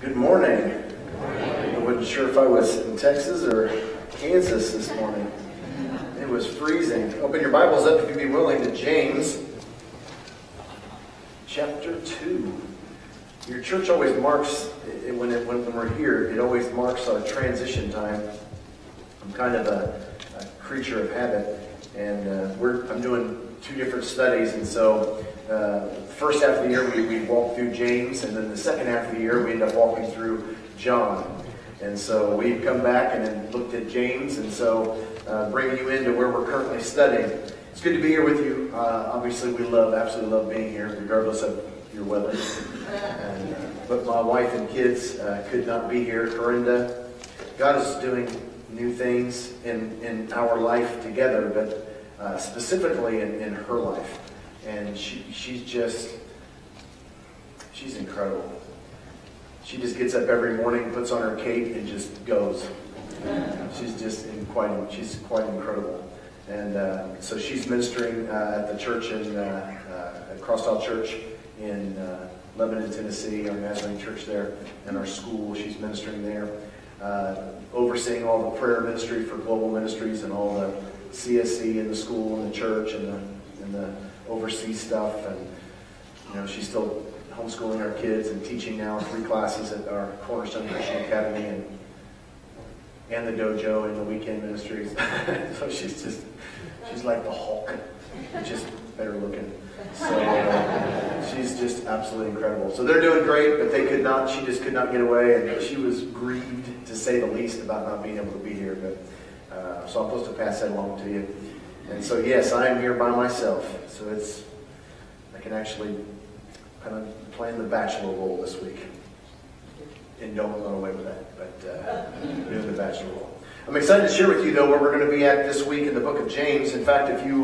Good morning. I wasn't sure if I was in Texas or Kansas this morning. It was freezing. Open your Bibles up, if you'd be willing, to James chapter 2. Your church always marks, when we're here, it always marks our transition time. I'm kind of a creature of habit, and I'm doing two different studies, and so first half of the year we walk through James, and then the second half of the year we end up walking through John. And so we've come back and then looked at James, and so bringing you into where we're currently studying. It's good to be here with you. Obviously we absolutely love being here, regardless of your weather. But my wife and kids could not be here. Corinda, God is doing new things in our life together, but specifically in her life. And she's incredible. She just gets up every morning, puts on her cape, and just goes. She's quite incredible. And so she's ministering at the church at Crossdale Church in Lebanon, Tennessee, our Nazarene church there, and our school. She's ministering there, overseeing all the prayer ministry for global ministries and all the CSC in the school and the church and the overseas stuff. And she's still homeschooling our kids and teaching now 3 classes at our Cornerstone Christian Academy and the dojo and the weekend ministries. So she's like the Hulk, just better looking. So she's just absolutely incredible. So they're doing great, but she just could not get away, and she was grieved, to say the least, about not being able to be here. But so I'm supposed to pass that along to you. And so yes, I am here by myself. So I can actually kind of playing the bachelor role this week. And don't run away with that, but doing the bachelor role. I'm excited to share with you, though, where we're going to be at this week in the book of James. In fact, if you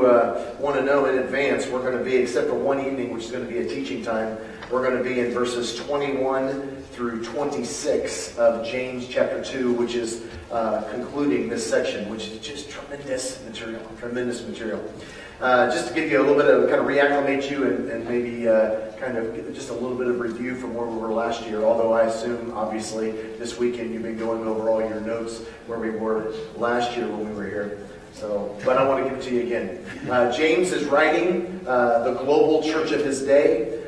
want to know in advance, we're going to be, except for one evening, which is going to be a teaching time, we're going to be in verses 21 through 26 of James chapter 2, which is concluding this section, which is just tremendous material. Just to give you a little bit of, kind of reacclimate you and maybe kind of just a little bit of review from where we were last year, although I assume, obviously, this weekend you've been going over all your notes where we were last year when we were here. But I want to give it to you again. James is writing the global church of his day.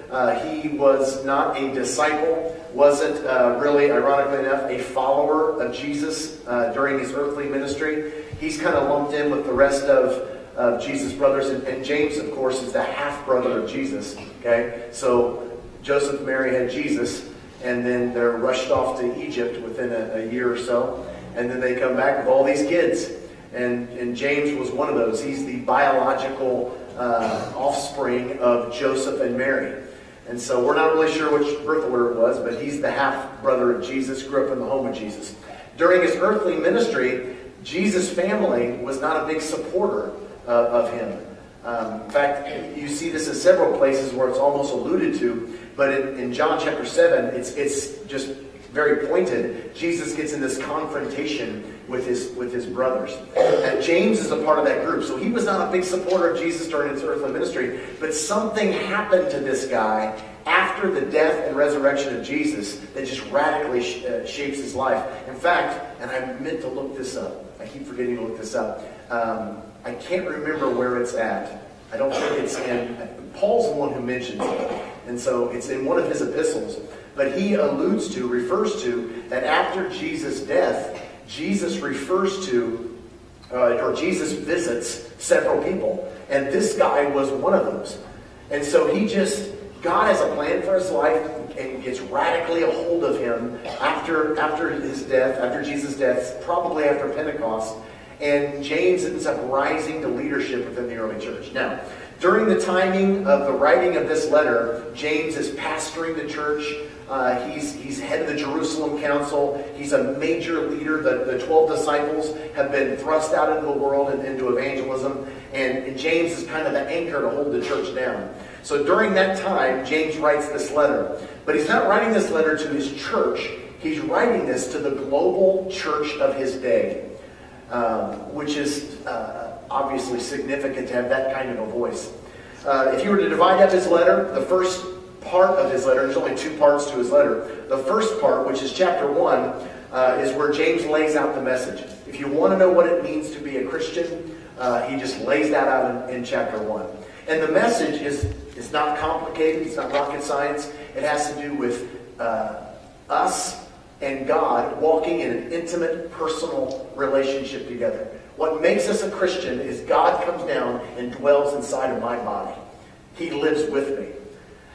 He was not a disciple, wasn't really, ironically enough, a follower of Jesus during his earthly ministry. He's kind of lumped in with the rest of Jesus' brothers, and James, of course, is the half-brother of Jesus. Okay, so Joseph and Mary had Jesus, and then they're rushed off to Egypt within a year or so, and then they come back with all these kids, and James was one of those. He's the biological offspring of Joseph and Mary, and so we're not really sure which birth order it was, but he's the half-brother of Jesus, grew up in the home of Jesus. During his earthly ministry, Jesus' family was not a big supporter of him. In fact, you see this in several places where it's almost alluded to, but in John chapter 7, it's just very pointed. Jesus gets in this confrontation with his brothers. And James is a part of that group. So he was not a big supporter of Jesus during his earthly ministry, but something happened to this guy after the death and resurrection of Jesus that just radically shapes his life. In fact, and I meant to look this up. I keep forgetting to look this up. I can't remember where it's at. I don't think it's in... Paul's the one who mentions it. And so it's in one of his epistles. But he refers to, that after Jesus' death, Jesus refers to, or Jesus visits several people. And this guy was one of those. And so God has a plan for his life and gets radically a hold of him after his death, after Jesus' death, probably after Pentecost. And James ends up rising to leadership within the early church. Now, during the timing of the writing of this letter, James is pastoring the church. He's head of the Jerusalem Council. He's a major leader. The 12 disciples have been thrust out into the world and into evangelism. And James is kind of the anchor to hold the church down. So during that time, James writes this letter. But he's not writing this letter to his church. He's writing this to the global church of his day. Which is obviously significant to have that kind of a voice. If you were to divide up his letter, the first part of his letter. There's only two parts to his letter. The first part, which is chapter 1, is where James lays out the message. If you want to know what it means to be a Christian, he just lays that out in chapter 1. And the message is not complicated. It's not rocket science. It has to do with us and God walking in an intimate, personal relationship together. What makes us a Christian is God comes down and dwells inside of my body. He lives with me.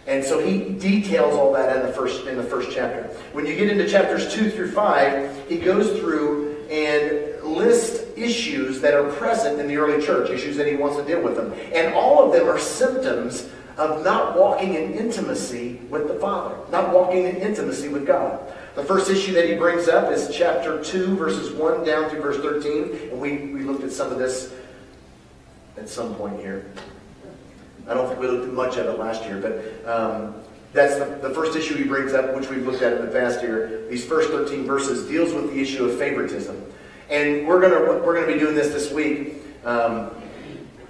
And so he details all that in the first chapter. When you get into chapters 2 through 5, he goes through and lists issues that are present in the early church, issues that he wants to deal with them. And all of them are symptoms of not walking in intimacy with the Father, not walking in intimacy with God. The first issue that he brings up is chapter 2, verses 1 down through verse 13. And we looked at some of this at some point here. I don't think we looked at much of it last year, but that's the first issue he brings up, which we've looked at in the past year. These first 13 verses deals with the issue of favoritism. And we're gonna be doing this week.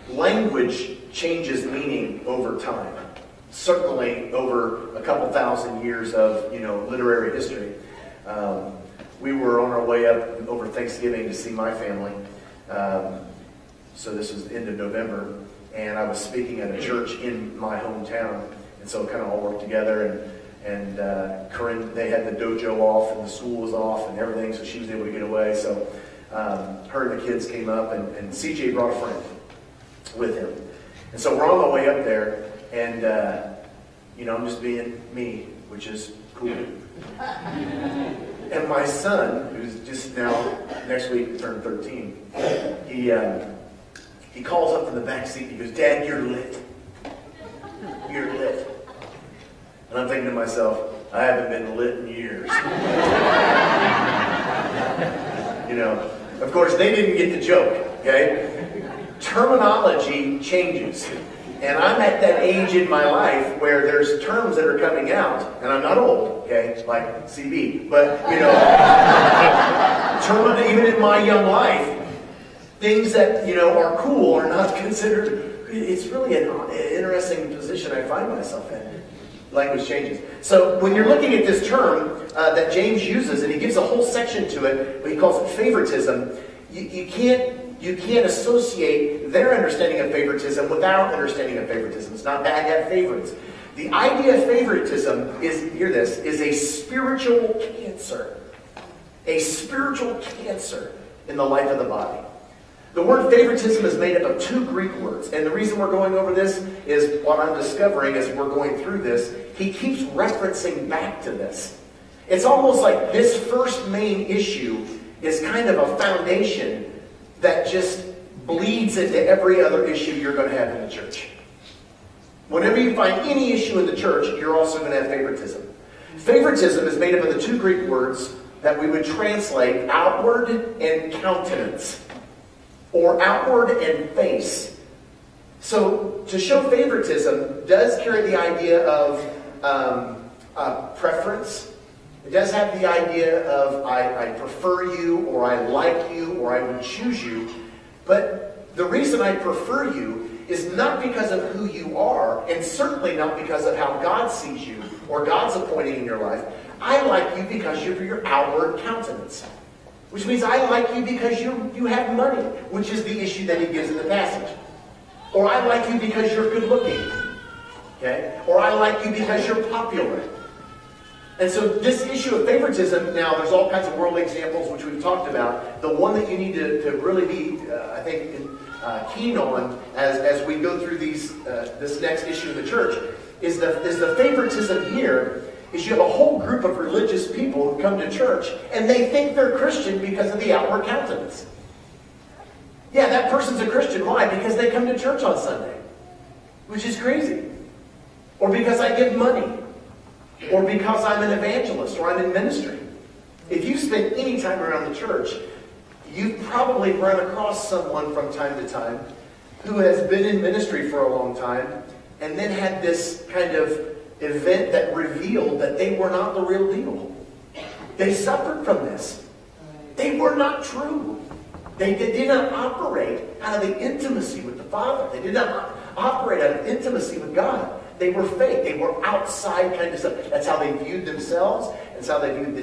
Language changes meaning over time. Certainly over a couple thousand years of literary history. We were on our way up over Thanksgiving to see my family. So this was the end of November, and I was speaking at a church in my hometown, and so it kind of all worked together. And Corinne, they had the dojo off, and the school was off, and everything, so she was able to get away. So her and the kids came up, and CJ brought a friend with him. And so we're on the way up there, and I'm just being me, which is cool. And my son, who's just now, next week, turned 13, he calls up from the back seat, he goes, "Dad, you're lit. You're lit." And I'm thinking to myself, I haven't been lit in years. Of course, they didn't get the joke, okay? Terminology changes. And I'm at that age in my life where there's terms that are coming out, and I'm not old, okay, like CB, but, even in my young life, things that, are cool are not considered. It's really an interesting position I find myself in. Language changes. So when you're looking at this term that James uses, and he gives a whole section to it, but he calls it favoritism, you can't associate their understanding of favoritism with our understanding of favoritism. It's not bad to have favorites. The idea of favoritism is, hear this, is a spiritual cancer. A spiritual cancer in the life of the body. The word favoritism is made up of two Greek words. And the reason we're going over this is what I'm discovering as we're going through this. He keeps referencing back to this. It's almost like this first main issue is kind of a foundation that just bleeds into every other issue you're going to have in the church. Whenever you find any issue in the church, you're also going to have favoritism. Favoritism is made up of the two Greek words that we would translate outward and countenance, or outward and face. So to show favoritism does carry the idea of preference. It does have the idea of I prefer you, or I like you, or I would choose you. But the reason I prefer you is not because of who you are, and certainly not because of how God sees you, or God's appointing in your life. I like you because of your outward countenance. Which means I like you because you have money, which is the issue that he gives in the passage. Or I like you because you're good looking. Okay? Or I like you because you're popular. And so this issue of favoritism, now there's all kinds of worldly examples which we've talked about. The one that you need to really be, I think, keen on as we go through this next issue in the church is the favoritism here is you have a whole group of religious people who come to church and they think they're Christian because of the outward countenance. Yeah, that person's a Christian. Why? Because they come to church on Sunday. Which is crazy. Or because I give money. Or because I'm an evangelist or I'm in ministry. If you spend any time around the church, you've probably run across someone from time to time who has been in ministry for a long time and then had this kind of event that revealed that they were not the real deal. They suffered from this. They were not true. They did not operate out of the intimacy with the Father. They did not operate out of intimacy with God. They were fake. They were outside kind of stuff. That's how they viewed themselves. That's how they viewed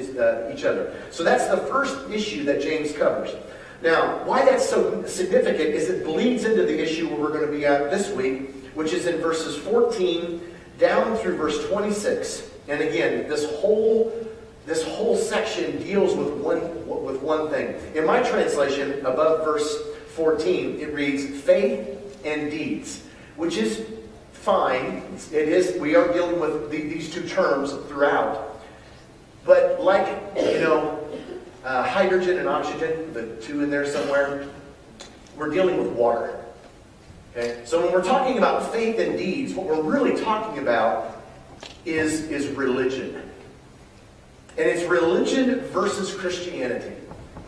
each other. So that's the first issue that James covers. Now, why that's so significant is it bleeds into the issue where we're going to be at this week, which is in verses 14 down through verse 26. And again, this whole section deals with one thing. In my translation, above verse 14, it reads, faith and deeds, which is fine. It is. We are dealing with these two terms throughout. But like, hydrogen and oxygen, the two in there somewhere, we're dealing with water. Okay? So when we're talking about faith and deeds, what we're really talking about is religion. And it's religion versus Christianity.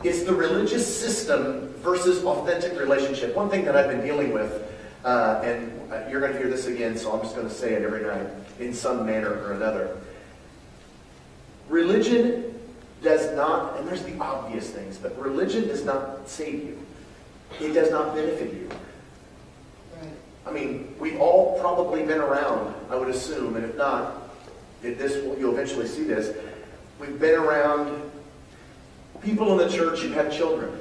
It's the religious system versus authentic relationship. One thing that I've been dealing with, and you're going to hear this again, so I'm just going to say it every night in some manner or another. Religion does not, and there's the obvious things, but religion does not save you. It does not benefit you. I mean, we've all probably been around, I would assume, and if not, you'll eventually see this. We've been around people in the church who have children,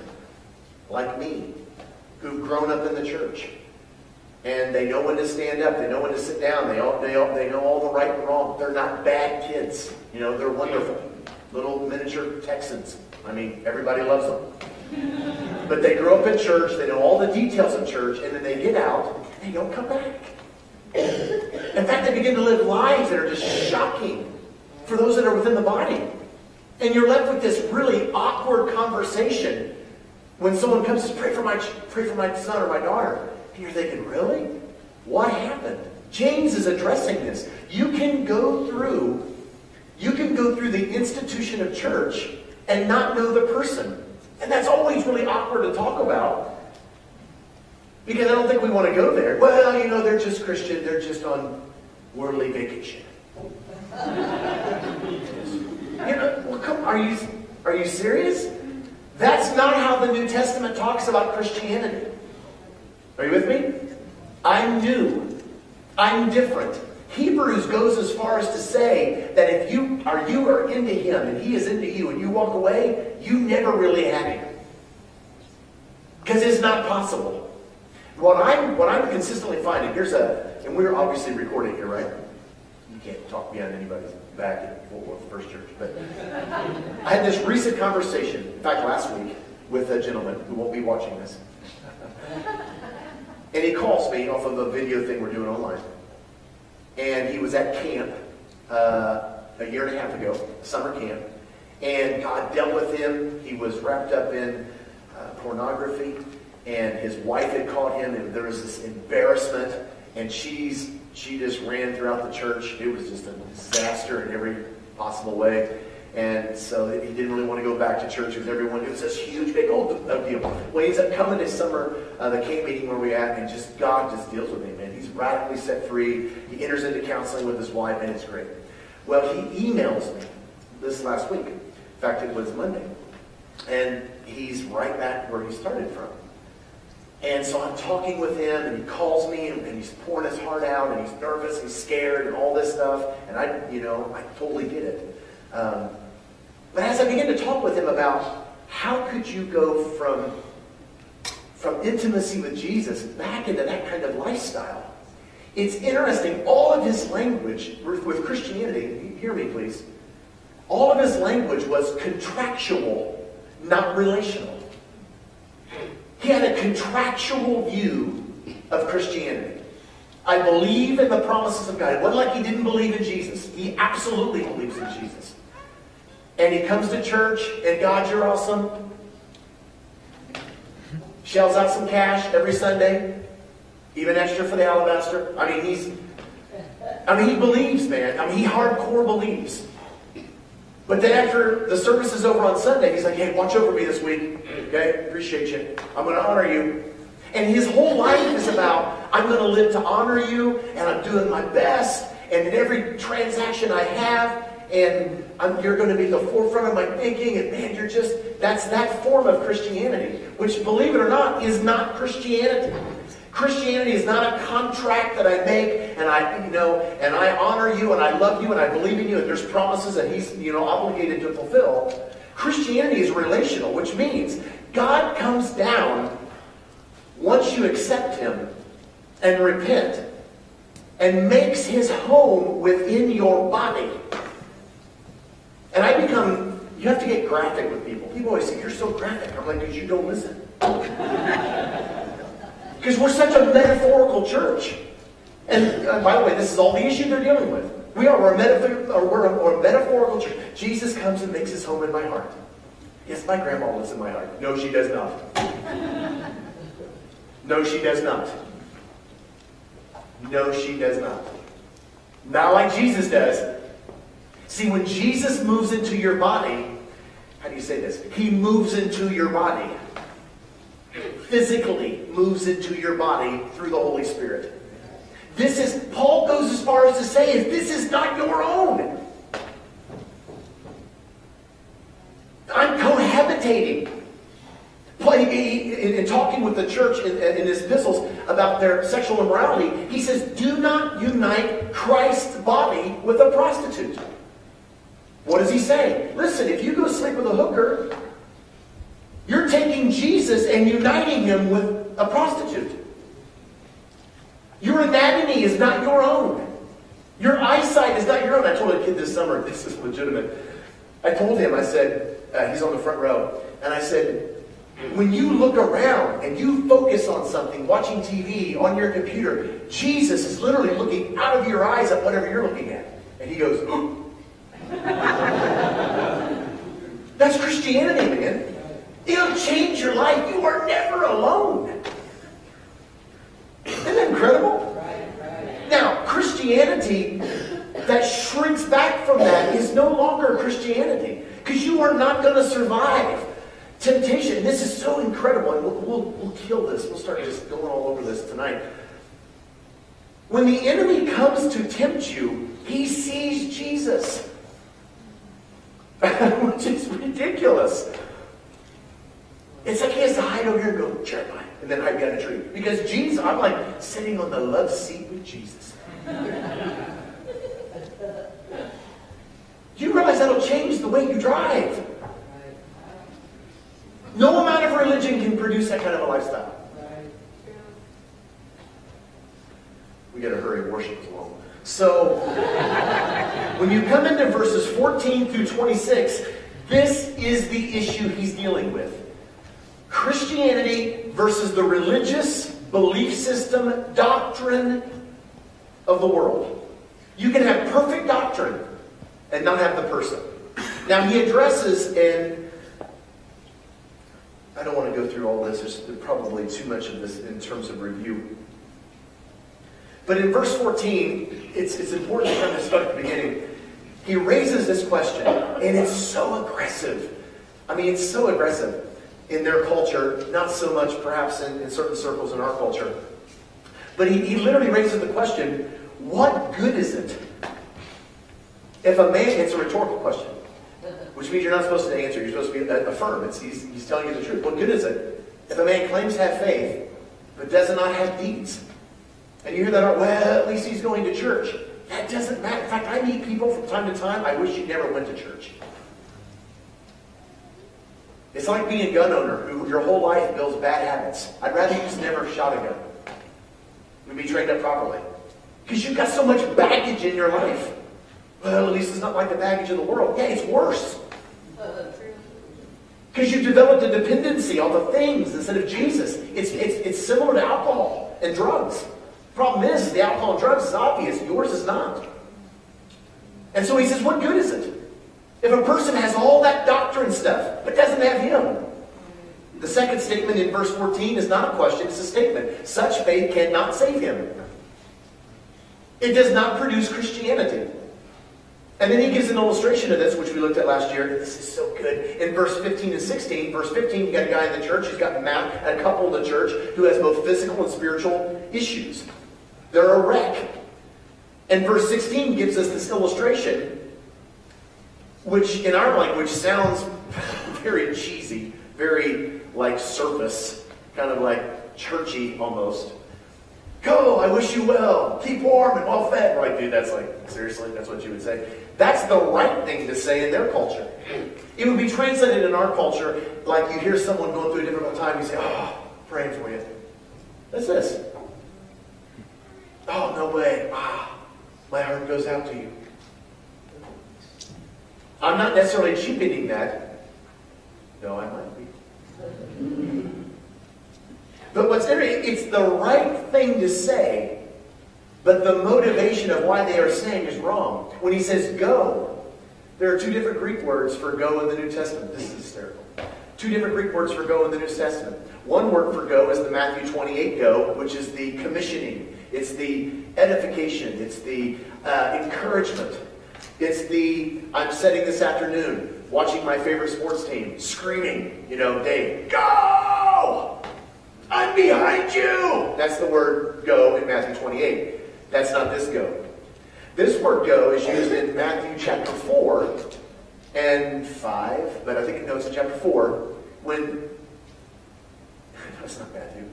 like me, who've grown up in the church. And they know when to stand up. They know when to sit down. They know all the right and wrong. They're not bad kids. They're wonderful. Little miniature Texans. I mean, everybody loves them. But they grew up in church. They know all the details of church. And then they get out and they don't come back. In fact, they begin to live lives that are just shocking for those that are within the body. And you're left with this really awkward conversation when someone comes to pray for my son or my daughter. And you're thinking, really? What happened? James is addressing this. You can go through the institution of church and not know the person. And that's always really awkward to talk about. Because I don't think we want to go there. Well, they're just Christian. They're just on worldly vacation. Are you serious? That's not how the New Testament talks about Christianity. Are you with me? I'm new. I'm different. Hebrews goes as far as to say that if you are into Him and He is into you and you walk away, you never really had Him. Because it's not possible. What I'm consistently finding, and we're obviously recording here, right? You can't talk behind anybody's back at Fort Worth First Church. But I had this recent conversation, in fact last week, with a gentleman who won't be watching this. And he calls me off of a video thing we're doing online. And he was at camp a year and a half ago, summer camp. And God dealt with him. He was wrapped up in pornography. And his wife had caught him. And there was this embarrassment. And she just ran throughout the church. It was just a disaster in every possible way. And so he didn't really want to go back to church with everyone. It was this huge, big old deal. Well, he ends up coming this summer, the camp meeting where we're at, and God just deals with him, man. He's radically set free. He enters into counseling with his wife, and it's great. Well, he emails me this last week. In fact, it was Monday. And he's right back where he started from. And so I'm talking with him, and he calls me, and he's pouring his heart out, and he's nervous, he's scared, and all this stuff. And I totally get it. But as I begin to talk with him about how could you go from intimacy with Jesus back into that kind of lifestyle, it's interesting. All of his language with Christianity, hear me please, all of his language was contractual, not relational. He had a contractual view of Christianity. I believe in the promises of God. It wasn't like he didn't believe in Jesus. He absolutely believes in Jesus. And he comes to church, and God, you're awesome. Shells out some cash every Sunday, even extra for the alabaster. He believes, man. He hardcore believes. But then after the service is over on Sunday, he's like, hey, watch over me this week. Okay? Appreciate you. I'm going to honor you. And his whole life is about, I'm going to live to honor you, and I'm doing my best, and in every transaction I have, and you're going to be at the forefront of my thinking, and man, that's that form of Christianity, which, believe it or not, is not Christianity. Christianity is not a contract that I make and I honor you and I love you and I believe in you and there's promises that he's, obligated to fulfill. Christianity is relational, which means God comes down once you accept him and repent and makes his home within your body. And you have to get graphic with people. People always say, you're so graphic. I'm like, because you don't listen. Because we're such a metaphorical church. And by the way, this is all the issue they're dealing with. We're a metaphorical church. Jesus comes and makes his home in my heart. Yes, my grandma lives in my heart. No, she does not. No, she does not. No, she does not. Not like Jesus does. See, when Jesus moves into your body, how do you say this? He moves into your body. Physically moves into your body through the Holy Spirit. Paul goes as far as to say, this is not your own. I'm cohabitating. In talking with the church in his epistles about their sexual immorality, he says, do not unite Christ's body with a prostitute. What does he say? Listen, if you go sleep with a hooker, you're taking Jesus and uniting him with a prostitute. Your anatomy is not your own. Your eyesight is not your own. I told a kid this summer, this is legitimate. I told him, I said, he's on the front row, and I said, when you look around and you focus on something, watching TV, on your computer, Jesus is literally looking out of your eyes at whatever you're looking at. And he goes, oh. That's Christianity, man. It'll change your life. You are never alone. Isn't that incredible? Now, Christianity that shrinks back from that is no longer Christianity. Because you are not going to survive temptation. This is so incredible. And we'll kill this. We'll start just going all over this tonight. When the enemy comes to tempt you, he sees Jesus. Which is ridiculous. It's like he has to hide over here and go, Jeremiah, and then hide behind a tree. Because Jesus, I'm like sitting on the love seat with Jesus. Do you realize that'll change the way you drive? No amount of religion can produce that kind of a lifestyle. We got to hurry, worship is long. So, when you come into verses 14 through 26, this is the issue he's dealing with. Christianity versus the religious belief system, doctrine of the world. You can have perfect doctrine and not have the person. Now he addresses, and I don't want to go through all this, there's probably too much of this in terms of review. But in verse 14, it's important to kind of start at the beginning. He raises this question, and it's so aggressive. I mean, it's so aggressive in their culture, not so much perhaps in certain circles in our culture. But he literally raises the question, what good is it if a man, it's a rhetorical question, which means you're not supposed to answer, you're supposed to be affirm. He's telling you the truth. What good is it if a man claims to have faith, but does not have deeds? And you hear that, well, at least he's going to church. That doesn't matter. In fact, I meet people from time to time, I wish you never went to church. It's like being a gun owner who your whole life builds bad habits. I'd rather you just never shot a gun and be trained up properly. Because you've got so much baggage in your life. Well, at least it's not like the baggage of the world. Yeah, it's worse. Because you've developed a dependency on the things instead of Jesus. It's similar to alcohol and drugs. The problem is, the alcohol and drugs is obvious. Yours is not. And so he says, what good is it if a person has all that doctrine stuff, but doesn't have him? The second statement in verse 14 is not a question, it's a statement. Such faith cannot save him. It does not produce Christianity. And then he gives an illustration of this, which we looked at last year. This is so good. In verse 15 and 16, verse 15, you got a guy in the church who's got a couple in the church who has both physical and spiritual issues. They're a wreck. And verse 16 gives us this illustration, which in our language sounds very cheesy, very like surface, kind of like churchy almost. Go, I wish you well. Keep warm and well fed. Right, dude, that's like, seriously, that's what you would say. That's the right thing to say in their culture. It would be translated in our culture like you hear someone going through a difficult time, you say, oh, praying for you. That's this. Oh, no way. My heart goes out to you. I'm not necessarily cheapening that. No, I might be. But what's interesting, it's the right thing to say, but the motivation of why they are saying is wrong. When he says go, there are two different Greek words for go in the New Testament. This is hysterical. Two different Greek words for go in the New Testament. One word for go is the Matthew 28 go, which is the commissioning. It's the edification. It's the encouragement. It's the, I'm setting this afternoon, watching my favorite sports team, screaming, Dave, go! I'm behind you! That's the word go in Matthew 28. That's not this go. This word go is used in Matthew chapter 4 and 5, but I think it's in chapter 4, when, no, it's not Matthew.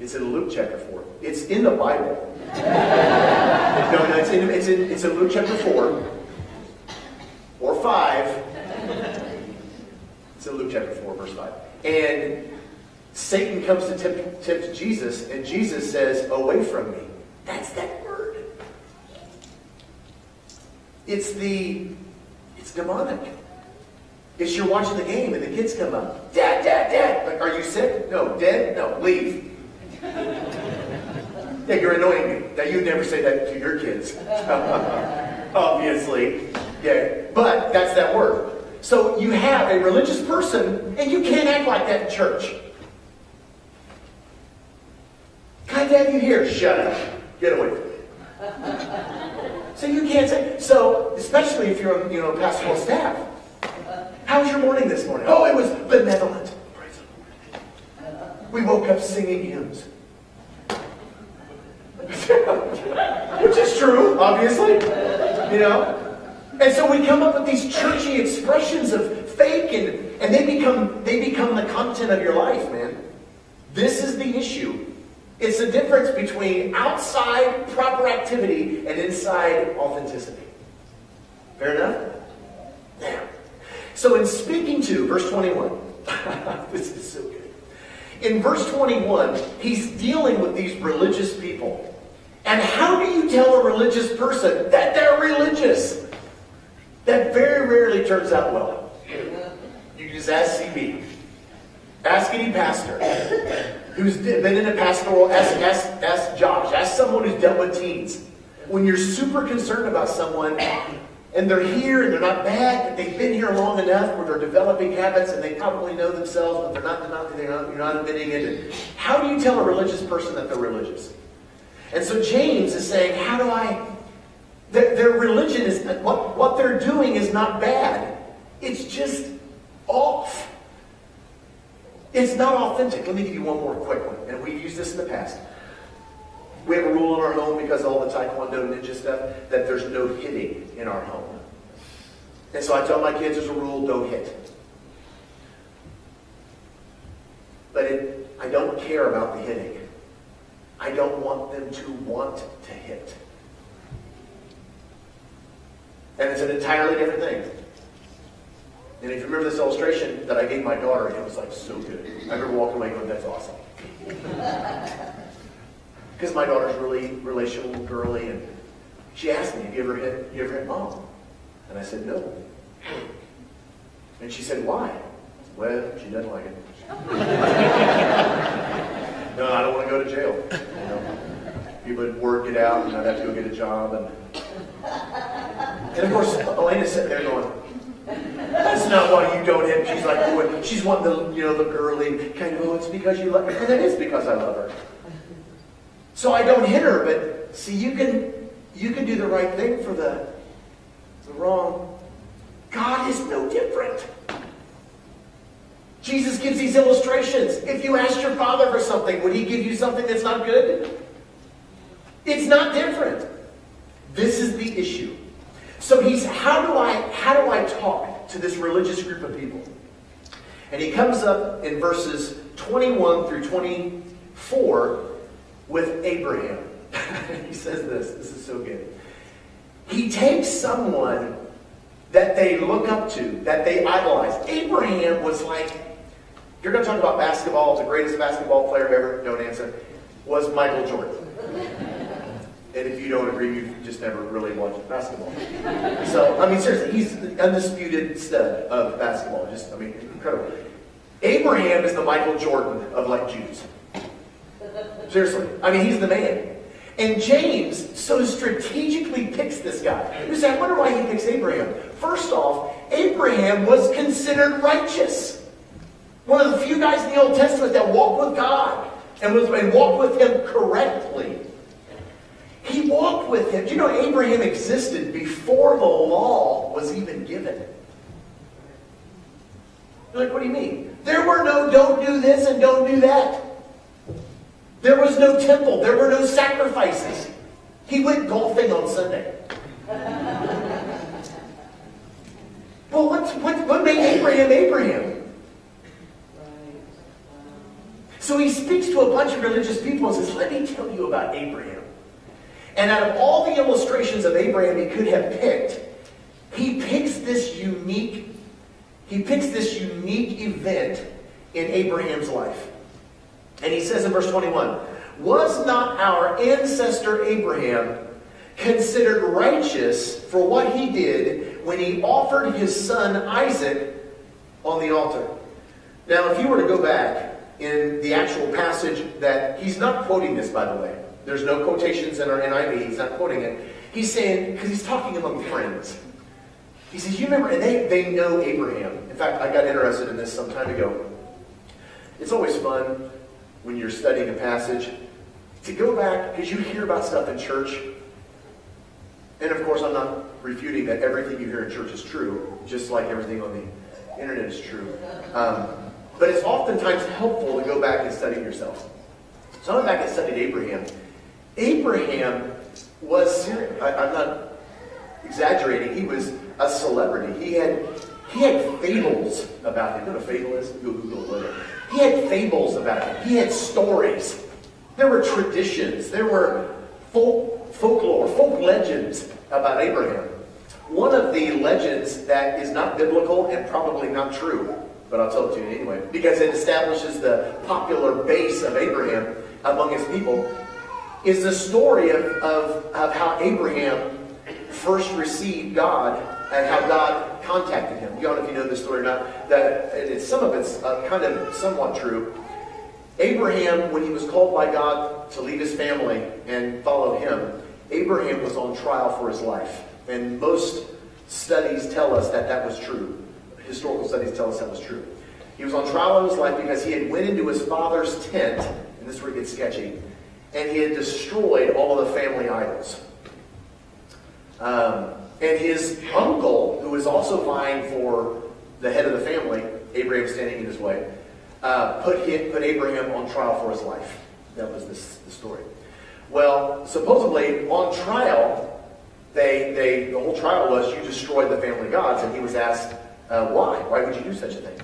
It's in Luke chapter 4. It's in the Bible. No, it's in Luke chapter 4 or 5. It's in Luke chapter 4, verse 5. And Satan comes to tempt Jesus, and Jesus says, away from me. That's that word. It's demonic. It's you're watching the game and the kids come up. Dad, Dad, Dad. Like, are you sick? No. Dead? No. Leave. Yeah, you're annoying me. Now, you'd never say that to your kids. Obviously. Yeah. But that's that word. So you have a religious person, and you can't act like that in church. Can I have you here? Shut up. Get away from me. So you can't say. So, especially if you're on, pastoral staff. How was your morning this morning? Oh, it was benevolent. We woke up singing hymns. Which is true, obviously. And so we come up with these churchy expressions of faith, and they become the content of your life, man. This is the issue. It's the difference between outside proper activity and inside authenticity. Fair enough? Now, so in speaking to, verse 21, this is so good. In verse 21, he's dealing with these religious people. And how do you tell a religious person that they're religious? That very rarely turns out well. You can just ask CB. Ask any pastor who's been in a pastoral, ask Josh, ask someone who's dealt with teens. When you're super concerned about someone, and they're here, and they're not bad, but they've been here long enough where they're developing habits, and they probably know themselves, but you're not admitting it. How do you tell a religious person that they're religious? And so James is saying, their religion is, what they're doing is not bad. It's just off. It's not authentic. Let me give you one more quick one. And we've used this in the past. We have a rule in our home because of all the Taekwondo ninja stuff that there's no hitting in our home. And so I tell my kids there's a rule, don't hit. But I don't care about the hitting. I don't want them to want to hit. And it's an entirely different thing. And if you remember this illustration that I gave my daughter, it was like so good. I remember walking away going, that's awesome. Because my daughter's really relational, girly, and she asked me, have you ever hit mom? And I said, no. And she said, why? Well, she doesn't like it. No, I don't want to go to jail. People would work it out, and I'd have to go get a job. And of course, Elena's sitting there going, that's not why you don't hit. She's like, oh, she's wanting the girly kind of, it's because you love her. And it is because I love her. So I don't hit her, but see, you can do the right thing for the wrong. God is no different. Jesus gives these illustrations. If you asked your father for something, would he give you something that's not good? It's not different. This is the issue. So how do I talk to this religious group of people? And he comes up in verses 21 through 24, with Abraham. He says this is so good. He takes someone that they look up to, that they idolize. Abraham was like, you're going to talk about basketball, the greatest basketball player ever, don't answer, was Michael Jordan. And if you don't agree, you've just never really watched basketball. So, I mean, seriously, he's the undisputed stud of basketball. Incredible. Abraham is the Michael Jordan of like Jews. Seriously. I mean, he's the man. And James so strategically picks this guy. You say, I wonder why he picks Abraham. First off, Abraham was considered righteous. One of the few guys in the Old Testament that walked with God and walked with Him correctly. He walked with Him. Do you know Abraham existed before the law was even given? You're like, what do you mean? There were no don't do this and don't do that. There was no temple. There were no sacrifices. He went golfing on Sunday. Well, what made Abraham Abraham? So he speaks to a bunch of religious people and says, let me tell you about Abraham. And out of all the illustrations of Abraham he could have picked, he picks this unique event in Abraham's life. And he says in verse 21, was not our ancestor Abraham considered righteous for what he did when he offered his son Isaac on the altar? Now, if you were to go back in the actual passage that, he's not quoting this, by the way. There's no quotations in our NIV. He's not quoting it. He's saying, because he's talking among friends. He says, you remember, and they know Abraham. In fact, I got interested in this some time ago. It's always fun when you're studying a passage to go back, because you hear about stuff in church. And of course, I'm not refuting that everything you hear in church is true, just like everything on the internet is true. But it's oftentimes helpful to go back and study yourself. So I went back and studied Abraham. Abraham was, I'm not exaggerating, he was a celebrity. He had fables about him. You know what a fable is? Go Google it later. He had fables about him. He had stories. There were traditions. There were folklore, folk legends about Abraham. One of the legends that is not biblical and probably not true, but I'll tell it to you anyway, because it establishes the popular base of Abraham among his people, is the story of how Abraham first received God and how God contacted him. You don't know if you know this story or not. Some of it's kind of somewhat true. Abraham, when he was called by God to leave his family and follow him, Abraham was on trial for his life. And most studies tell us that that was true. Historical studies tell us that was true. He was on trial in his life because he had went into his father's tent, and this is where it gets sketchy, and he had destroyed all of the family idols. And his uncle, who was also vying for the head of the family, Abraham standing in his way, put Abraham on trial for his life. That was the story. Well, supposedly on trial, the whole trial was you destroyed the family gods, and he was asked, why? Why would you do such a thing?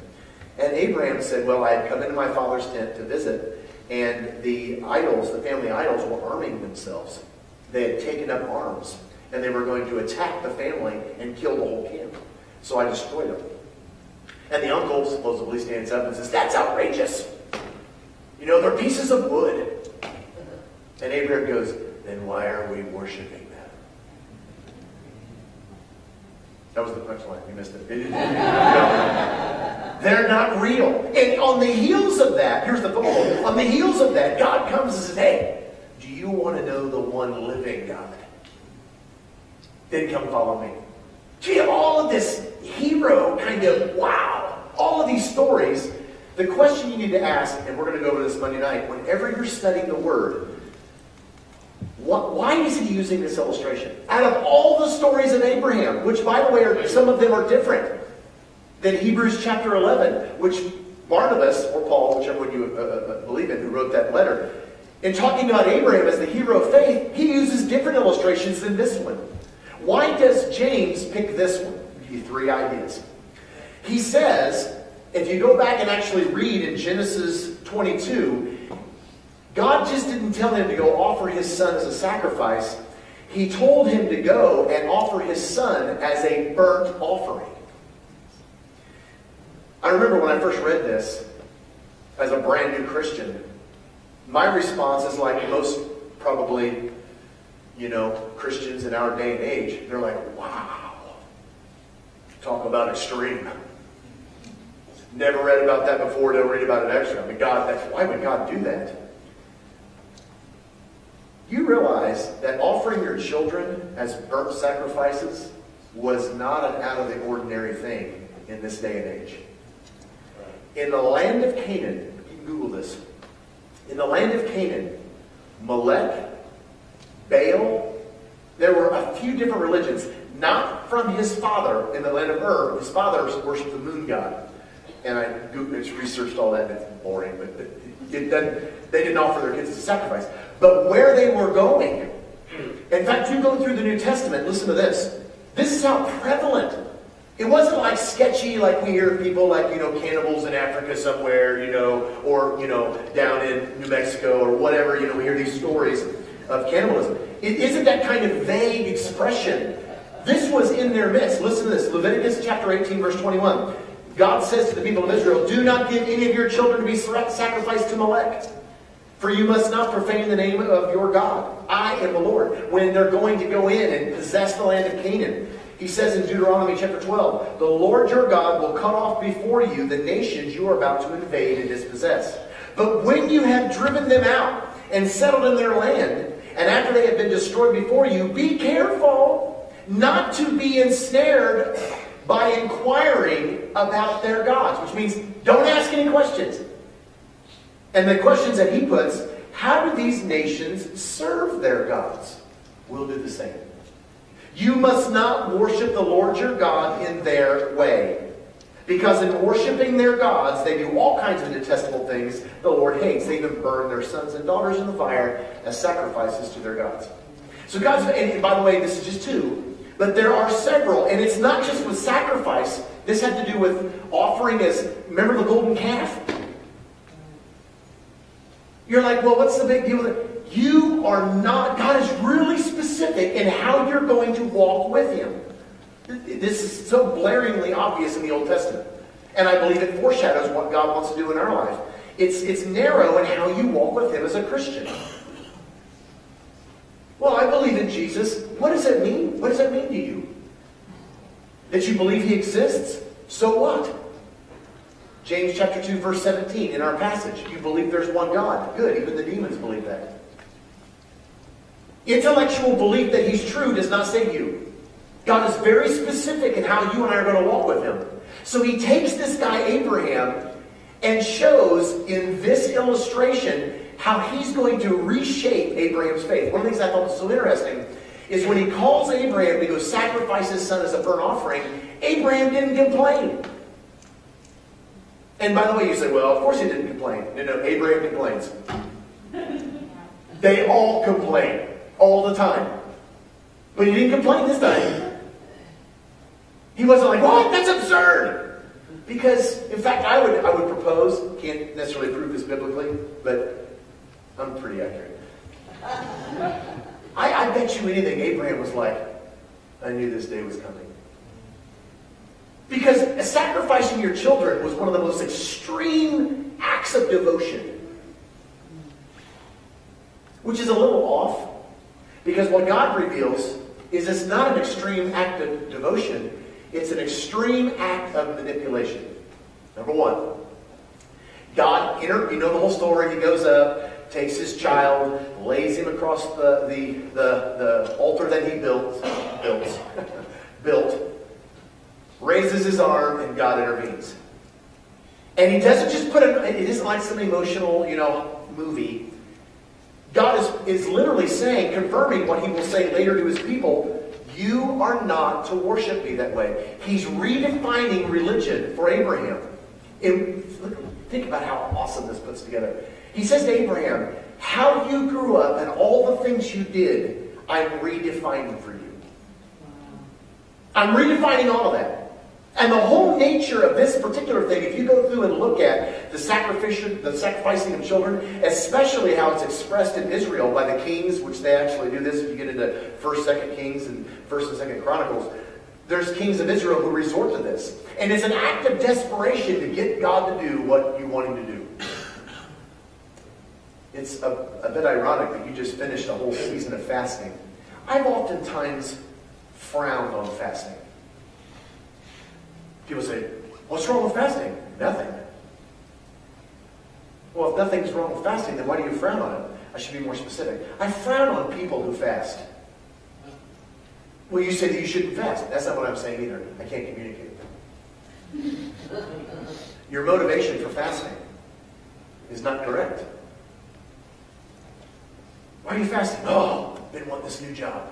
And Abraham said, well, I had come into my father's tent to visit, and the idols, the family idols, were arming themselves. They had taken up arms, and they were going to attack the family and kill the whole camp. So I destroyed them. And the uncle supposedly stands up and says, that's outrageous. You know, they're pieces of wood. And Abraham goes, then why are we worshiping them? That was the punchline. You missed it. They're not real. And on the heels of that, here's the football. On the heels of that, God comes and says, hey, do you want to know the one living God? Then come follow me. So you have all of this hero kind of, wow, all of these stories. The question you need to ask, and we're going to go over this Monday night, whenever you're studying the Word, why is he using this illustration? Out of all the stories of Abraham, which by the way, some of them are different than Hebrews chapter 11, which Barnabas, or Paul, whichever one you believe in, who wrote that letter, in talking about Abraham as the hero of faith, he uses different illustrations than this one. Why does James pick this one? I'll give you 3 ideas. He says, if you go back and actually read in Genesis 22, God just didn't tell him to go offer his son as a sacrifice. He told him to go and offer his son as a burnt offering. I remember when I first read this as a brand new Christian, my response is like most probably, Christians in our day and age. They're like, wow, talk about extreme. Never read about that before, don't read about it extra. I mean, why would God do that? You realize that offering your children as burnt sacrifices was not an out-of-the-ordinary thing in this day and age. In the land of Canaan, you can Google this. In the land of Canaan, Molech, Baal, there were a few different religions, not from his father in the land of Ur. His father worshipped the moon god. And I researched all that, and it's boring, but they didn't offer their kids as a sacrifice. But where they were going, in fact, you go through the New Testament, listen to this. This is how prevalent. It wasn't like sketchy, like we hear people like, cannibals in Africa somewhere, or, down in New Mexico or whatever, we hear these stories of cannibalism. It isn't that kind of vague expression. This was in their midst. Listen to this. Leviticus chapter 18, verse 21. God says to the people of Israel, do not give any of your children to be sacrificed to Molech, for you must not profane the name of your God. I am the Lord. When they're going to go in and possess the land of Canaan, he says in Deuteronomy chapter 12, the Lord your God will cut off before you the nations you are about to invade and dispossess. But when you have driven them out and settled in their land, and after they have been destroyed before you, be careful not to be ensnared by inquiring about their gods, which means don't ask any questions. And the questions that he puts, how do these nations serve their gods? We'll do the same. You must not worship the Lord your God in their way. Because in worshiping their gods, they do all kinds of detestable things the Lord hates. They even burn their sons and daughters in the fire as sacrifices to their gods. So God's, and by the way, this is just two. But there are several, and it's not just with sacrifice. This had to do with offering as, remember the golden calf? You're like, well, what's the big deal with it? You are not, God is really specific in how you're going to walk with him. This is so blaringly obvious in the Old Testament. And I believe it foreshadows what God wants to do in our life. It's narrow in how you walk with him as a Christian. Well, I believe in Jesus. What does that mean? What does that mean to you? That you believe he exists? So what? James chapter 2, verse 17 in our passage. You believe there's one God. Good. Even the demons believe that. Intellectual belief that he's true does not save you. God is very specific in how you and I are going to walk with him. So he takes this guy Abraham and shows in this illustration how he's going to reshape Abraham's faith. One of the things I thought was so interesting is when he calls Abraham to go sacrifice his son as a burnt offering, Abraham didn't complain. And by the way, you say, well, of course he didn't complain. No, Abraham complains. They all complain all the time. But he didn't complain this time. He wasn't like, what? That's absurd. Because, in fact, I would propose, can't necessarily prove this biblically, but I'm pretty accurate. I bet you anything Abraham was like, I knew this day was coming. Because sacrificing your children was one of the most extreme acts of devotion. Which is a little off. Because what God reveals is it's not an extreme act of devotion. It's an extreme act of manipulation. Number one. God, you know the whole story. He goes up, takes his child, lays him across the altar that he built, raises his arm, and God intervenes. And he doesn't just put it isn't like some emotional, movie. God is literally saying, confirming what he will say later to his people, you are not to worship me that way. He's redefining religion for Abraham. Think about how awesome this puts together. He says to Abraham, how you grew up and all the things you did, I'm redefining for you. I'm redefining all of that. And the whole nature of this particular thing, if you go through and look at the sacrificing of children, especially how it's expressed in Israel by the kings, which they actually do this, if you get into 1st, 2nd Kings and 1st and 2nd Chronicles, there's kings of Israel who resort to this. And it's an act of desperation to get God to do what you want him to do. It's a bit ironic that you just finished a whole season of fasting. I've oftentimes frowned on fasting. People say, what's wrong with fasting? Nothing. Well, if nothing's wrong with fasting, then why do you frown on it? I should be more specific. I frown on people who fast. Well, you say that you shouldn't fast. That's not what I'm saying either. I can't communicate. Your motivation for fasting is not correct. Why are you fasting? Oh, I've been wanting this new job.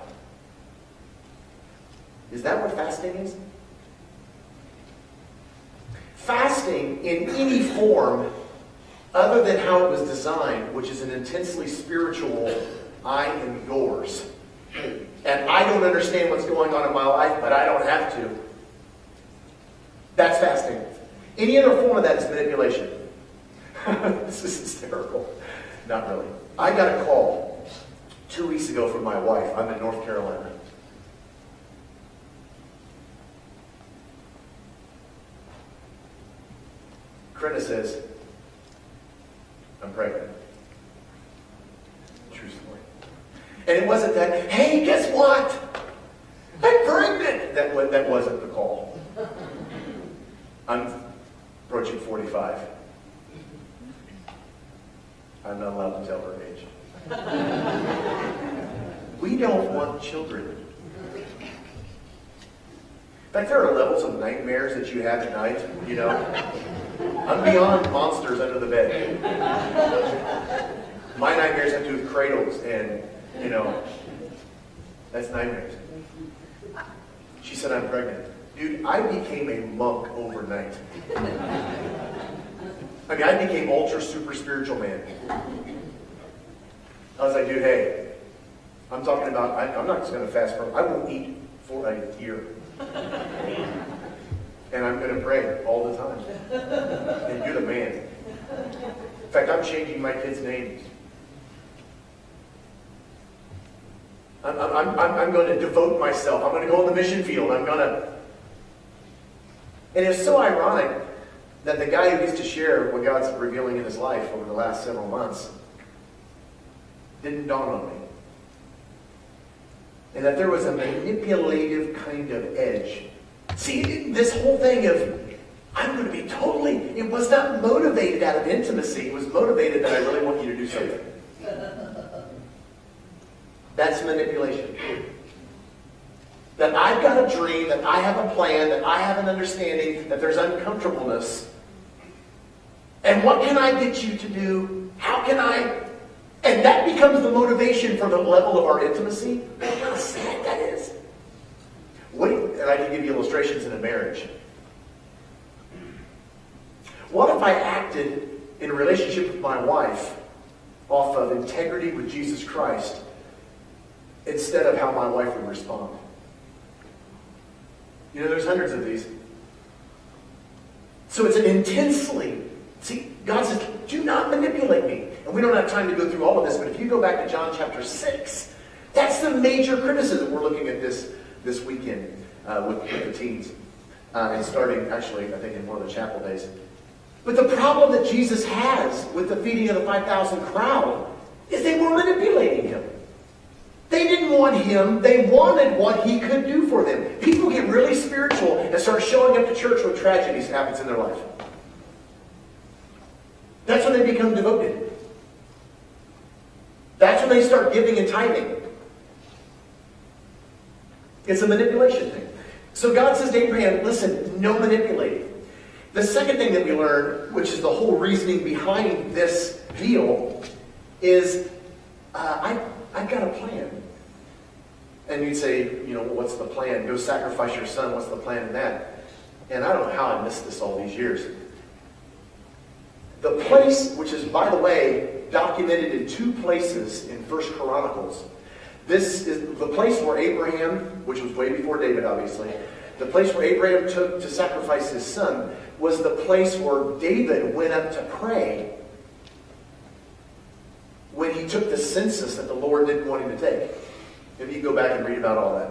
Is that what fasting is? Fasting in any form other than how it was designed, which is an intensely spiritual, I am yours. And I don't understand what's going on in my life, but I don't have to. That's fasting. Any other form of that is manipulation. This is hysterical. Not really. I got a call 2 weeks ago from my wife. I'm in North Carolina. Krista says, I'm pregnant. True story. And it wasn't that, hey, guess what? I'm pregnant. That wasn't the call. I'm approaching 45. I'm not allowed to tell her age. We don't want children. In fact, there are levels of nightmares that you have at night, you know. I'm beyond monsters under the bed. My nightmares have to do with cradles and, you know, that's nightmares. She said, I'm pregnant. Dude, I became a monk overnight. I mean, I became ultra super spiritual man. I was like, dude, hey, I'm talking about, I'm not just going to fast I won't eat for a year. And I'm going to pray all the time. And you're the man. In fact, I'm changing my kids' names. I'm going to devote myself. I'm going to go on the mission field. I'm going to... And it's so ironic that the guy who gets to share what God's revealing in his life over the last several months didn't dawn on me. And that there was a manipulative kind of edge. See, this whole thing of, I'm going to be totally, it was not motivated out of intimacy. It was motivated that I really want you to do something. That's manipulation. That I've got a dream, that I have a plan, that I have an understanding, that there's uncomfortableness. And what can I get you to do? How can I? And that becomes the motivation for the level of our intimacy. Man, how sad that is. And I can give you illustrations in a marriage. What if I acted in a relationship with my wife off of integrity with Jesus Christ instead of how my wife would respond? You know, there's hundreds of these. So it's an intensely... See, God says, do not manipulate me. And we don't have time to go through all of this, but if you go back to John chapter 6, that's the major criticism we're looking at this weekend with the teens. And starting, actually, I think in one of the chapel days. But the problem that Jesus has with the feeding of the 5,000 crowd is they were manipulating him. They didn't want him. They wanted what he could do for them. People get really spiritual and start showing up to church when tragedies happens in their life. That's when they become devoted. That's when they start giving and tithing. It's a manipulation thing. So God says to Abraham, listen, no manipulating. The second thing that we learn, which is the whole reasoning behind this deal, is I've got a plan. And you'd say, you know, what's the plan? Go sacrifice your son. What's the plan in that? And I don't know how I missed this all these years. The place, which is, by the way, documented in 2 places in 1 Chronicles. This is the place where Abraham, which was way before David, obviously, the place where Abraham took to sacrifice his son, was the place where David went up to pray when he took the census that the Lord didn't want him to take. Maybe you go back and read about all that.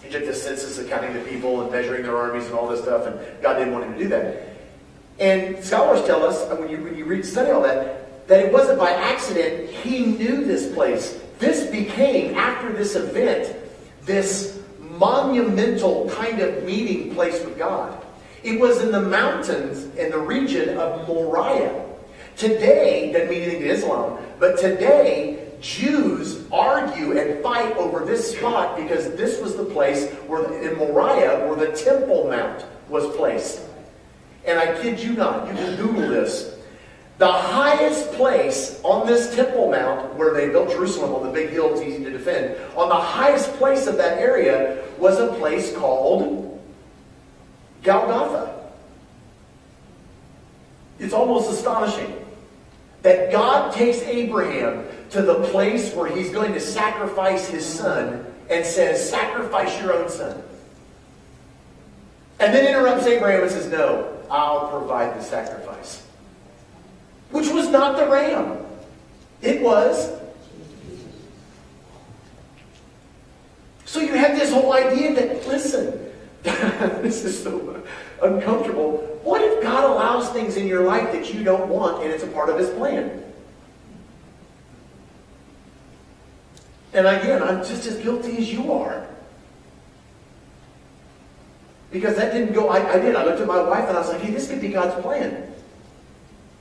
He took the census of counting the people and measuring their armies and all this stuff, and God didn't want him to do that. And scholars tell us, when you read study all that, that it wasn't by accident. He knew this place. This became, after this event, this monumental kind of meeting place with God. It was in the mountains in the region of Moriah. Today, doesn't mean anything to Islam, but today, Jews argue and fight over this spot because this was the place where, in Moriah, where the Temple Mount was placed. And I kid you not, you can Google this. The highest place on this Temple Mount, where they built Jerusalem on the big hill, it's easy to defend, on the highest place of that area was a place called Golgotha. It's almost astonishing that God takes Abraham to the place where he's going to sacrifice his son and says, sacrifice your own son. And then interrupts Abraham and says, no, I'll provide the sacrifice. Which was not the ram. It was. So you have this whole idea that, listen, this is so uncomfortable. What if God allows things in your life that you don't want and it's a part of His plan? And again, I'm just as guilty as you are. Because that didn't go, I did. I looked at my wife and I was like, hey, this could be God's plan.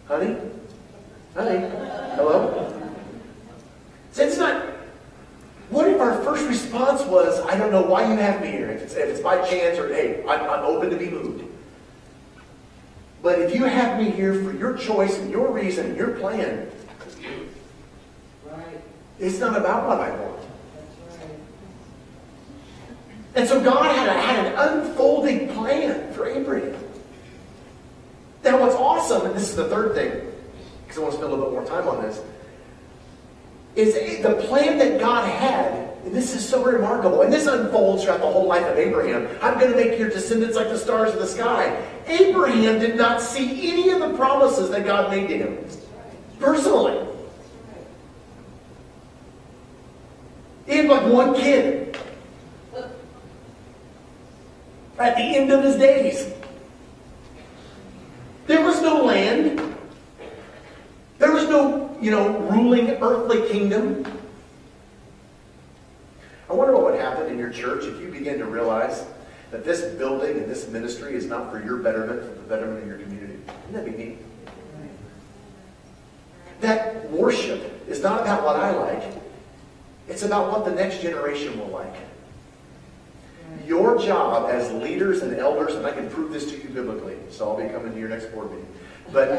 Honey? Honey? Hello? So it's not, what if our first response was, I don't know why you have me here. If it's by chance or, hey, I'm open to be moved. But if you have me here for your choice and your reason and your plan, right. It's not about what I want. That's right. And so God had an unfolding plan for Abraham. Now what's awesome, and this is the third thing, because I want to spend a little bit more time on this, is the plan that God had, and this is so remarkable, and this unfolds throughout the whole life of Abraham. I'm going to make your descendants like the stars of the sky. Abraham did not see any of the promises that God made to him. Personally. He had like one kid. At the end of his days. There was no land. There was no, ruling earthly kingdom. I wonder what would happen in your church if you begin to realize that this building and this ministry is not for your betterment, but for the betterment of your community. Wouldn't that be neat? That worship is not about what I like. It's about what the next generation will like. Your job as leaders and elders, and I can prove this to you biblically, so I'll be coming to your next board meeting. But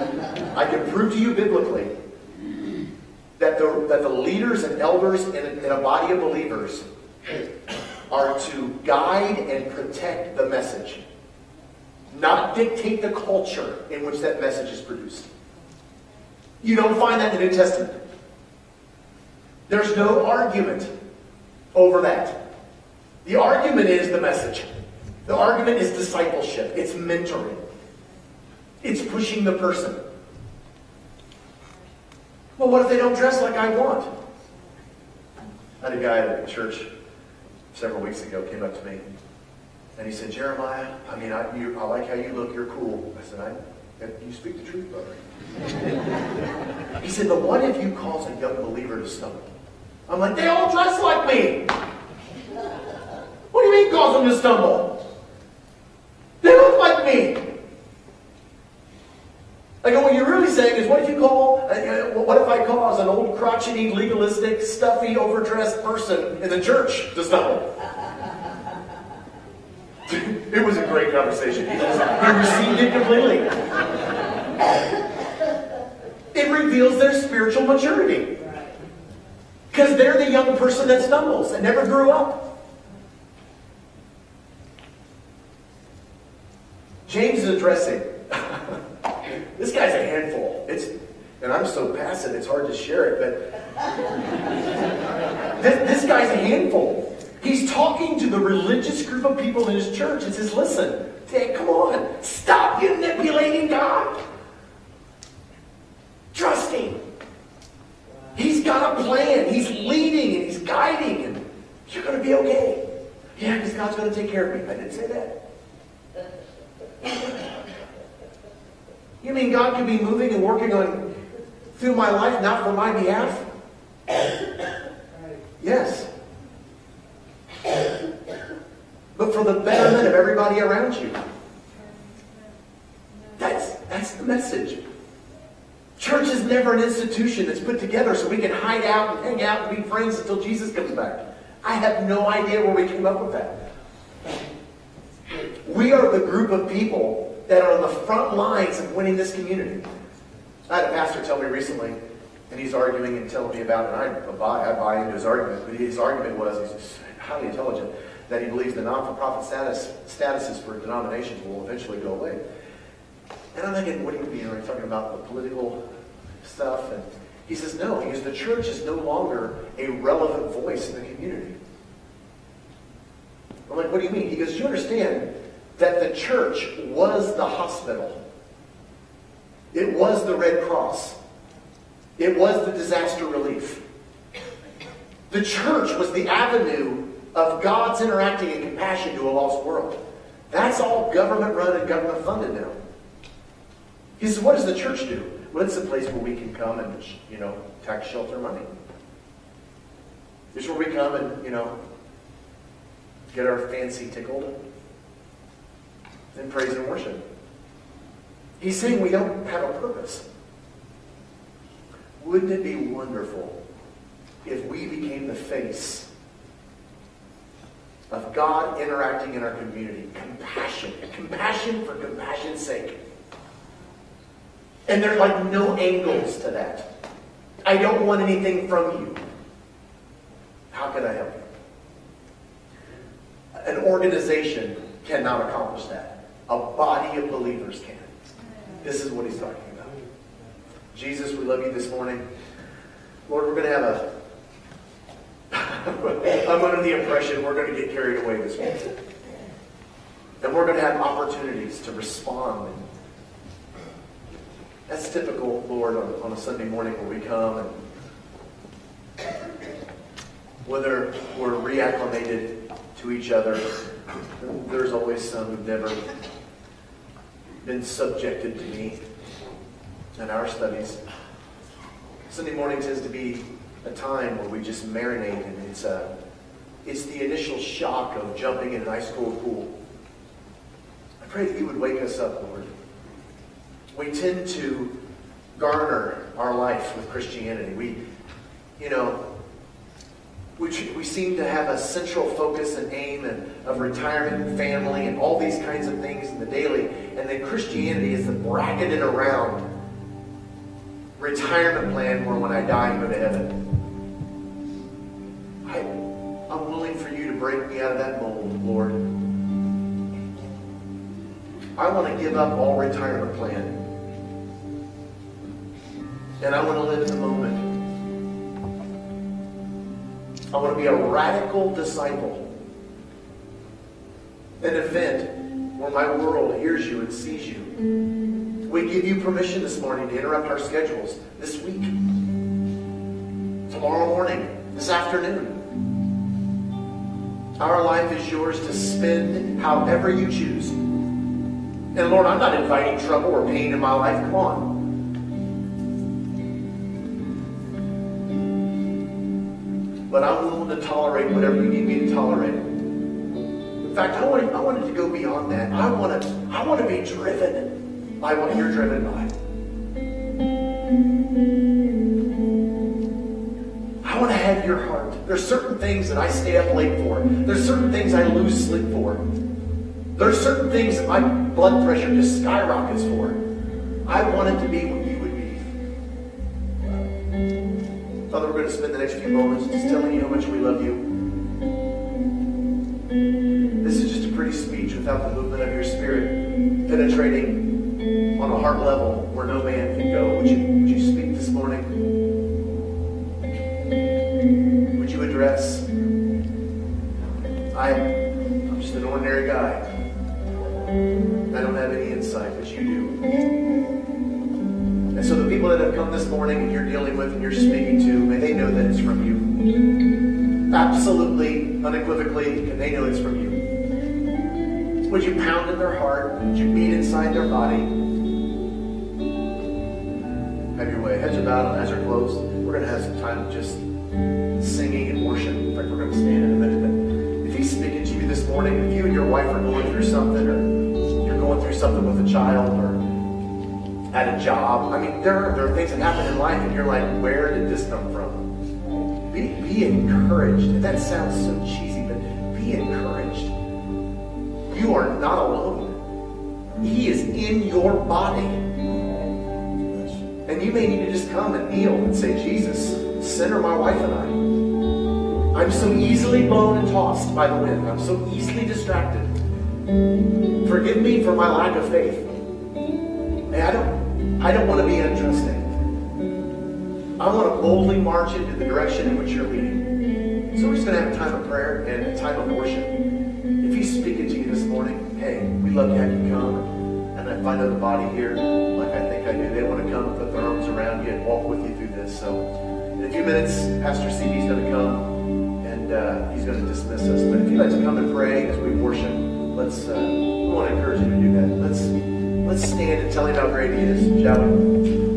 I can prove to you biblically that the leaders and elders in a body of believers are to guide and protect the message, not dictate the culture in which that message is produced. You don't find that in the New Testament. There's no argument over that. The argument is the message. The argument is discipleship. It's mentoring. It's pushing the person. Well, what if they don't dress like I want? I had a guy at a church several weeks ago came up to me, and he said, Jeremiah, I like how you look. You're cool. I said, you speak the truth, brother. He said, but what if you cause a young believer to stumble? I'm like, they all dress like me. What do you mean cause them to stumble? They look like me. I go, what you're really saying is, what if I cause an old, crotchety, legalistic, stuffy, overdressed person in the church to stumble? It was a great conversation. He received it completely. It reveals their spiritual maturity. Because they're the young person that stumbles and never grew up. James is addressing. This guy's a handful. And I'm so passive, it's hard to share it, but this guy's a handful. He's talking to the religious group of people in his church and says, listen, Dad, come on, stop manipulating God. Trust him. He's got a plan. He's leading and he's guiding, and you're going to be okay. Yeah, because God's going to take care of me. I didn't say that. You mean God could be moving and working on through my life, not for my behalf? Yes. But for the betterment of everybody around you. That's the message. Church is never an institution that's put together so we can hide out and hang out and be friends until Jesus comes back. I have no idea where we came up with that. We are the group of people that are on the front lines of winning this community. I had a pastor tell me recently, and he's arguing and telling me about it, and I buy into his argument, but his argument was, he's highly intelligent, that he believes the non-for-profit statuses for denominations will eventually go away. And I'm thinking, what do you mean? Are you talking about the political stuff? And he says, no, because the church is no longer a relevant voice in the community. I'm like, what do you mean? He goes, you understand that the church was the hospital. It was the Red Cross. It was the disaster relief. The church was the avenue of God's interacting in compassion to a lost world. That's all government run and government funded now. He says, what does the church do? Well, it's a place where we can come and, tax shelter money. It's where we come and, get our fancy tickled and praise and worship. He's saying we don't have a purpose. Wouldn't it be wonderful if we became the face of God interacting in our community? Compassion for compassion's sake. And there are no angles to that. I don't want anything from you. How can I help you? An organization cannot accomplish that. A body of believers can. This is what he's talking about. Jesus, we love you this morning. Lord, we're going to have I'm under the impression we're going to get carried away this week. And we're going to have opportunities to respond. That's typical, Lord, on a Sunday morning where we come and whether we're reacclimated to each other, there's always some who've never been subjected to me in our studies. Sunday morning tends to be a time where we just marinate, and it's the initial shock of jumping in an ice cold pool. I pray that you would wake us up, Lord. We tend to garner our life with Christianity. We seem to have a central focus and aim of retirement and family and all these kinds of things in the daily. And then Christianity is the bracketed around retirement plan where when I die, I go to heaven. I'm willing for you to break me out of that mold, Lord. I want to give up all retirement plan. And I want to live in the moment. I want to be a radical disciple. An event where my world hears you and sees you. We give you permission this morning to interrupt our schedules this week. Tomorrow morning, this afternoon. Our life is yours to spend however you choose. And Lord, I'm not inviting trouble or pain in my life. Come on. But I'm willing to tolerate whatever you need me to tolerate. In fact, I want it to go beyond that. I want to be driven by what you're driven by. I want to have your heart. There's certain things that I stay up late for. There's certain things I lose sleep for. There's certain things that my blood pressure just skyrockets for. I want it to be what you would be. Father, we're going to spend the next few moments just telling you how much we love you. This is just a pretty speech without the movement of your Spirit penetrating on a heart level where no man can go. Would you speak this morning? Would you address I'm just an ordinary guy. I don't have any insight, but you do. And so the people that have come this morning and you're dealing with and you're speaking to, may they know that it's from you. Absolutely, unequivocally, and they know it's from you. Would you pound in their heart? Would you beat inside their body? Have your way. Heads are bowed and eyes are closed. We're going to have some time of just singing and worship. In fact, we're going to stand in a minute. But if he's speaking to you this morning, if you and your wife are going through something, or you're going through something with a child, or at a job, I mean, there are things that happen in life, and you're like, where did this come from? Be encouraged. And that sounds so cheesy, but be encouraged. You are not alone. He is in your body. And you may need to just come and kneel and say, Jesus, sinner, my wife and I'm so easily blown and tossed by the wind. I'm so easily distracted. Forgive me for my lack of faith. And I don't want to be untrusting. I want to boldly march into the direction in which you're leading. So we're just going to have a time of prayer and a time of worship. If he's speaking to you this morning, hey, we'd love to have you come. And if I know the body here, like I think I do, they want to come and put their arms around you and walk with you through this. So in a few minutes, Pastor CB's going to come and he's going to dismiss us. But if you'd like to come and pray as we worship, we want to encourage you to do that. Let's stand and tell him how great he is, shall we?